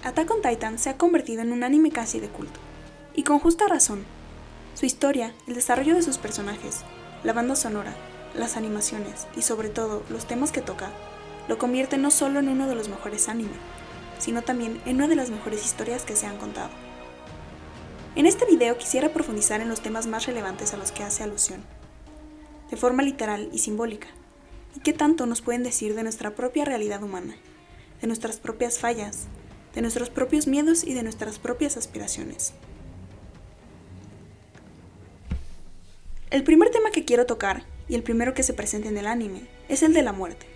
Attack on Titan se ha convertido en un anime casi de culto, y con justa razón. Su historia, el desarrollo de sus personajes, la banda sonora, las animaciones y sobre todo los temas que toca, lo convierte no solo en uno de los mejores anime, sino también en una de las mejores historias que se han contado. En este video quisiera profundizar en los temas más relevantes a los que hace alusión, de forma literal y simbólica, y qué tanto nos pueden decir de nuestra propia realidad humana, de nuestras propias fallas, de nuestros propios miedos y de nuestras propias aspiraciones. El primer tema que quiero tocar, y el primero que se presenta en el anime, es el de la muerte.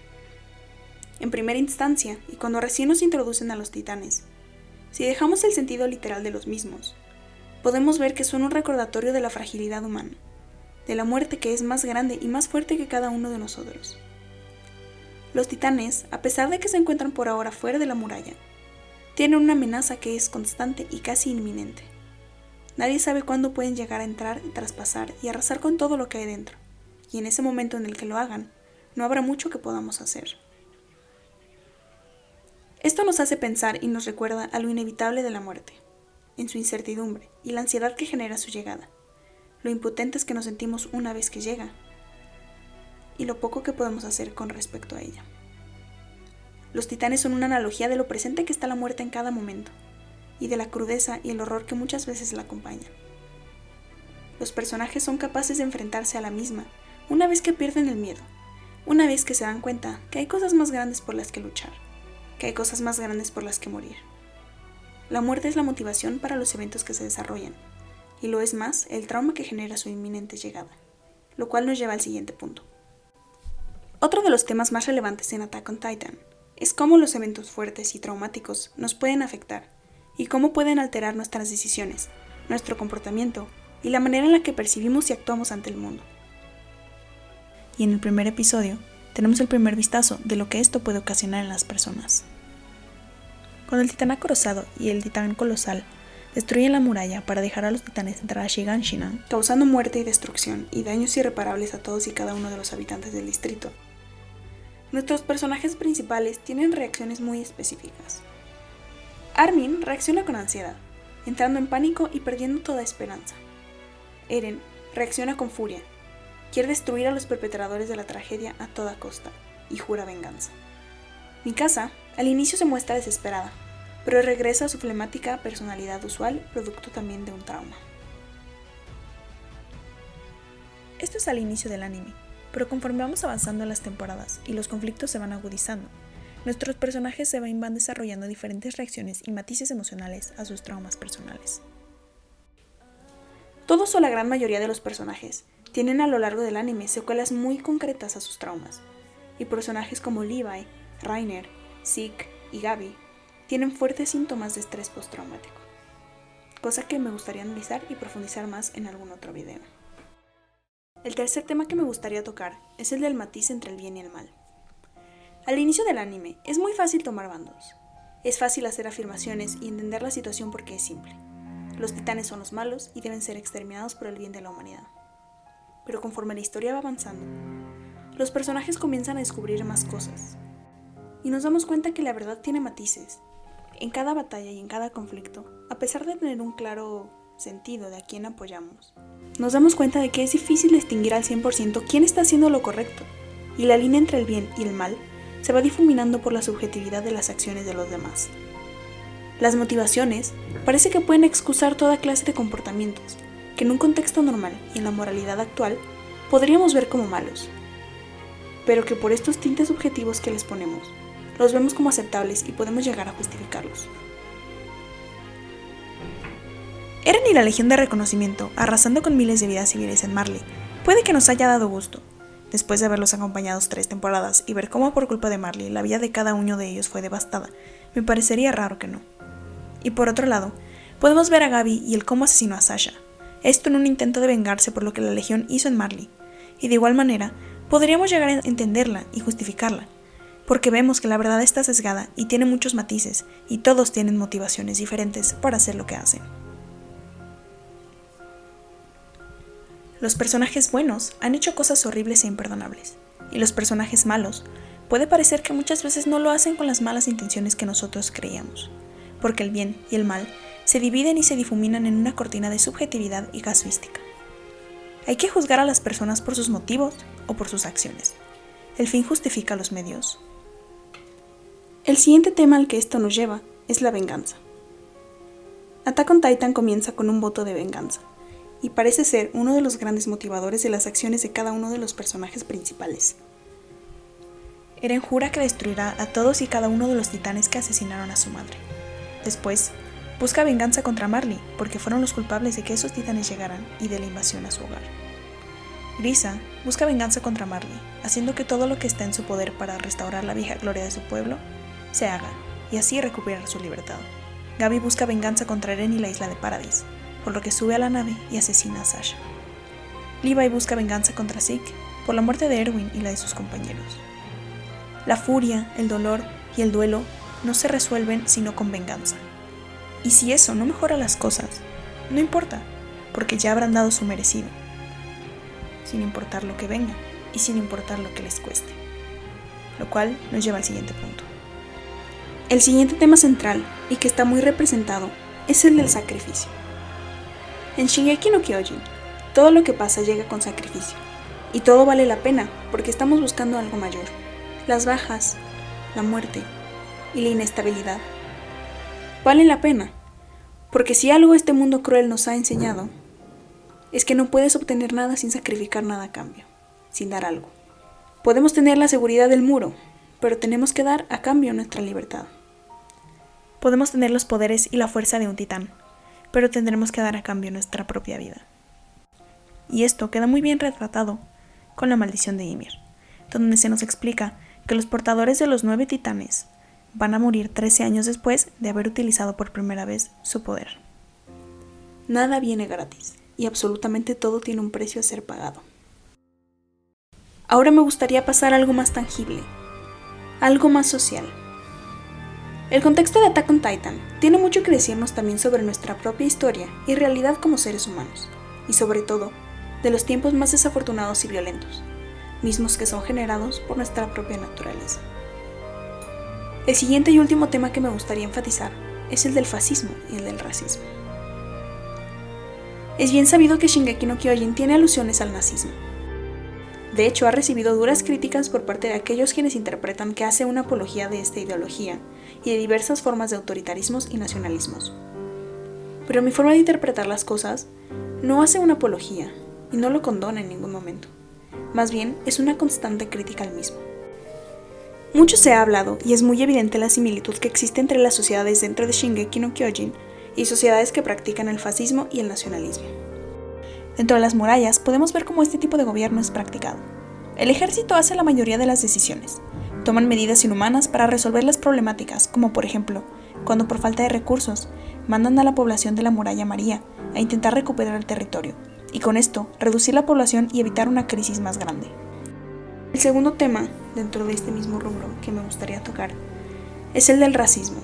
En primera instancia, y cuando recién nos introducen a los titanes, si dejamos el sentido literal de los mismos, podemos ver que son un recordatorio de la fragilidad humana, de la muerte que es más grande y más fuerte que cada uno de nosotros. Los titanes, a pesar de que se encuentran por ahora fuera de la muralla, tienen una amenaza que es constante y casi inminente. Nadie sabe cuándo pueden llegar a entrar, traspasar y arrasar con todo lo que hay dentro, y en ese momento en el que lo hagan, no habrá mucho que podamos hacer. Esto nos hace pensar y nos recuerda a lo inevitable de la muerte, en su incertidumbre y la ansiedad que genera su llegada, lo impotentes que nos sentimos una vez que llega, y lo poco que podemos hacer con respecto a ella. Los titanes son una analogía de lo presente que está la muerte en cada momento, y de la crudeza y el horror que muchas veces la acompañan. Los personajes son capaces de enfrentarse a la misma una vez que pierden el miedo, una vez que se dan cuenta que hay cosas más grandes por las que luchar, que hay cosas más grandes por las que morir. La muerte es la motivación para los eventos que se desarrollan, y lo es más el trauma que genera su inminente llegada, lo cual nos lleva al siguiente punto. Otro de los temas más relevantes en Attack on Titan es cómo los eventos fuertes y traumáticos nos pueden afectar, y cómo pueden alterar nuestras decisiones, nuestro comportamiento y la manera en la que percibimos y actuamos ante el mundo. Y en el primer episodio tenemos el primer vistazo de lo que esto puede ocasionar en las personas. Cuando el titán acorazado y el titán colosal destruyen la muralla para dejar a los titanes entrar a Shiganshina, causando muerte y destrucción y daños irreparables a todos y cada uno de los habitantes del distrito, nuestros personajes principales tienen reacciones muy específicas. Armin reacciona con ansiedad, entrando en pánico y perdiendo toda esperanza. Eren reacciona con furia, quiere destruir a los perpetradores de la tragedia a toda costa y jura venganza. Mikasa al inicio se muestra desesperada, pero regresa a su flemática personalidad usual, producto también de un trauma. Esto es al inicio del anime, pero conforme vamos avanzando en las temporadas y los conflictos se van agudizando, nuestros personajes van desarrollando diferentes reacciones y matices emocionales a sus traumas personales. Todos o la gran mayoría de los personajes tienen a lo largo del anime secuelas muy concretas a sus traumas, y personajes como Levi, Reiner, Zeke y Gabi tienen fuertes síntomas de estrés postraumático, cosa que me gustaría analizar y profundizar más en algún otro video. El tercer tema que me gustaría tocar es el del matiz entre el bien y el mal. Al inicio del anime es muy fácil tomar bandos. Es fácil hacer afirmaciones y entender la situación porque es simple. Los titanes son los malos y deben ser exterminados por el bien de la humanidad. Pero conforme la historia va avanzando, los personajes comienzan a descubrir más cosas. Y nos damos cuenta que la verdad tiene matices. En cada batalla y en cada conflicto, a pesar de tener un claro sentido de a quién apoyamos, nos damos cuenta de que es difícil distinguir al 100% quién está haciendo lo correcto, y la línea entre el bien y el mal se va difuminando por la subjetividad de las acciones de los demás. Las motivaciones parece que pueden excusar toda clase de comportamientos que en un contexto normal y en la moralidad actual podríamos ver como malos, pero que por estos tintes subjetivos que les ponemos, los vemos como aceptables y podemos llegar a justificarlos. Eren y la Legión de Reconocimiento, arrasando con miles de vidas civiles en Marley, puede que nos haya dado gusto, después de haberlos acompañado 3 temporadas y ver cómo por culpa de Marley la vida de cada uno de ellos fue devastada, me parecería raro que no. Y por otro lado, podemos ver a Gabi y el cómo asesinó a Sasha, esto en un intento de vengarse por lo que la Legión hizo en Marley, y de igual manera, podríamos llegar a entenderla y justificarla, porque vemos que la verdad está sesgada y tiene muchos matices, y todos tienen motivaciones diferentes para hacer lo que hacen. Los personajes buenos han hecho cosas horribles e imperdonables, y los personajes malos puede parecer que muchas veces no lo hacen con las malas intenciones que nosotros creíamos, porque el bien y el mal se dividen y se difuminan en una cortina de subjetividad y casuística. Hay que juzgar a las personas por sus motivos o por sus acciones. El fin justifica los medios. El siguiente tema al que esto nos lleva es la venganza. Attack on Titan comienza con un voto de venganza, y parece ser uno de los grandes motivadores de las acciones de cada uno de los personajes principales. Eren jura que destruirá a todos y cada uno de los titanes que asesinaron a su madre. Después, busca venganza contra Marley, porque fueron los culpables de que esos titanes llegaran y de la invasión a su hogar. Grisa busca venganza contra Marley, haciendo que todo lo que está en su poder para restaurar la vieja gloria de su pueblo se haga, y así recuperar su libertad. Gaby busca venganza contra Eren y la isla de Paradise, por lo que sube a la nave y asesina a Sasha. Levi busca venganza contra Zeke por la muerte de Erwin y la de sus compañeros. La furia, el dolor y el duelo no se resuelven sino con venganza. Y si eso no mejora las cosas, no importa, porque ya habrán dado su merecido, sin importar lo que venga y sin importar lo que les cueste. Lo cual nos lleva al siguiente punto. El siguiente tema central, y que está muy representado, es el del sacrificio. En Shingeki no Kyojin, todo lo que pasa llega con sacrificio, y todo vale la pena porque estamos buscando algo mayor. Las bajas, la muerte y la inestabilidad valen la pena, porque si algo este mundo cruel nos ha enseñado, es que no puedes obtener nada sin sacrificar nada a cambio, sin dar algo. Podemos tener la seguridad del muro, pero tenemos que dar a cambio nuestra libertad. Podemos tener los poderes y la fuerza de un titán, pero tendremos que dar a cambio nuestra propia vida. Y esto queda muy bien retratado con la maldición de Ymir, donde se nos explica que los portadores de los 9 titanes van a morir 13 años después de haber utilizado por primera vez su poder. Nada viene gratis, y absolutamente todo tiene un precio a ser pagado. Ahora me gustaría pasar a algo más tangible, algo más social. El contexto de Attack on Titan tiene mucho que decirnos también sobre nuestra propia historia y realidad como seres humanos, y sobre todo, de los tiempos más desafortunados y violentos, mismos que son generados por nuestra propia naturaleza. El siguiente y último tema que me gustaría enfatizar es el del fascismo y el del racismo. Es bien sabido que Shingeki no Kyojin tiene alusiones al nazismo. De hecho, ha recibido duras críticas por parte de aquellos quienes interpretan que hace una apología de esta ideología y de diversas formas de autoritarismos y nacionalismos. Pero mi forma de interpretar las cosas no hace una apología y no lo condona en ningún momento. Más bien, es una constante crítica al mismo. Mucho se ha hablado y es muy evidente la similitud que existe entre las sociedades dentro de Shingeki no Kyojin y sociedades que practican el fascismo y el nacionalismo. Dentro de las murallas podemos ver cómo este tipo de gobierno es practicado. El ejército hace la mayoría de las decisiones. Toman medidas inhumanas para resolver las problemáticas, como por ejemplo, cuando por falta de recursos, mandan a la población de la Muralla María a intentar recuperar el territorio, y con esto reducir la población y evitar una crisis más grande. El segundo tema, dentro de este mismo rubro que me gustaría tocar, es el del racismo.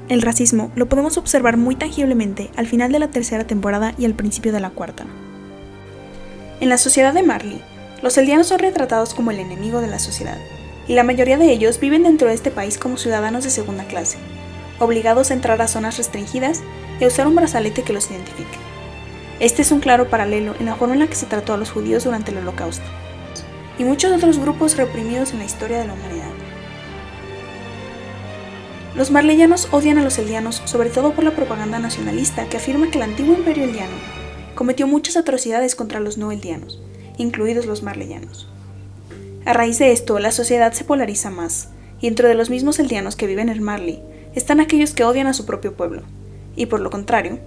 El racismo lo podemos observar muy tangiblemente al final de la 3ª temporada y al principio de la 4ª. En la sociedad de Marley, los eldianos son retratados como el enemigo de la sociedad, y la mayoría de ellos viven dentro de este país como ciudadanos de segunda clase, obligados a entrar a zonas restringidas y a usar un brazalete que los identifique. Este es un claro paralelo en la forma en la que se trató a los judíos durante el Holocausto, y muchos otros grupos reprimidos en la historia de la humanidad. Los marleyanos odian a los eldianos sobre todo por la propaganda nacionalista que afirma que el antiguo imperio eldiano cometió muchas atrocidades contra los no eldianos, incluidos los marleyanos. A raíz de esto, la sociedad se polariza más, y dentro de los mismos eldianos que viven en Marley están aquellos que odian a su propio pueblo, y por lo contrario,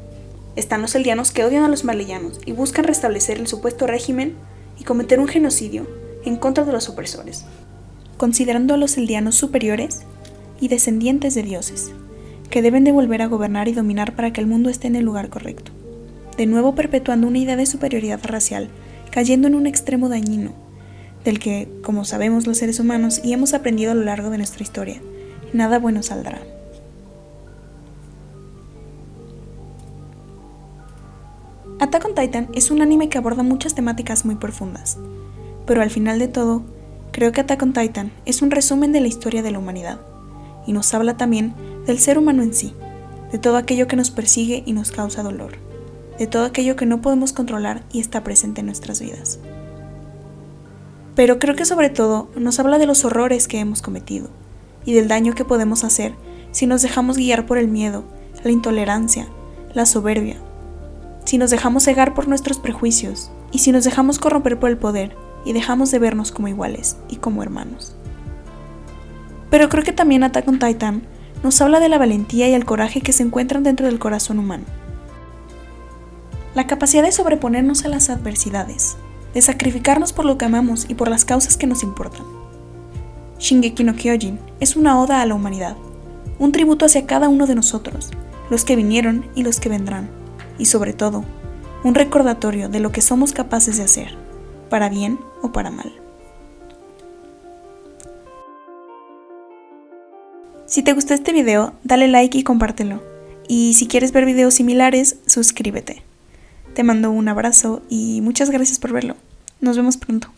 están los eldianos que odian a los marleyanos y buscan restablecer el supuesto régimen y cometer un genocidio en contra de los opresores, considerando a los eldianos superiores y descendientes de dioses, que deben de volver a gobernar y dominar para que el mundo esté en el lugar correcto, de nuevo perpetuando una idea de superioridad racial, cayendo en un extremo dañino, del que, como sabemos los seres humanos y hemos aprendido a lo largo de nuestra historia, nada bueno saldrá. Attack on Titan es un anime que aborda muchas temáticas muy profundas, pero al final de todo, creo que Attack on Titan es un resumen de la historia de la humanidad, y nos habla también del ser humano en sí, de todo aquello que nos persigue y nos causa dolor, de todo aquello que no podemos controlar y está presente en nuestras vidas. Pero creo que sobre todo nos habla de los horrores que hemos cometido y del daño que podemos hacer si nos dejamos guiar por el miedo, la intolerancia, la soberbia, si nos dejamos cegar por nuestros prejuicios y si nos dejamos corromper por el poder y dejamos de vernos como iguales y como hermanos. Pero creo que también Attack on Titan nos habla de la valentía y el coraje que se encuentran dentro del corazón humano. La capacidad de sobreponernos a las adversidades, de sacrificarnos por lo que amamos y por las causas que nos importan. Shingeki no Kyojin es una oda a la humanidad, un tributo hacia cada uno de nosotros, los que vinieron y los que vendrán, y sobre todo, un recordatorio de lo que somos capaces de hacer, para bien o para mal. Si te gustó este video, dale like y compártelo, y si quieres ver videos similares, suscríbete. Te mando un abrazo y muchas gracias por verlo. Nos vemos pronto.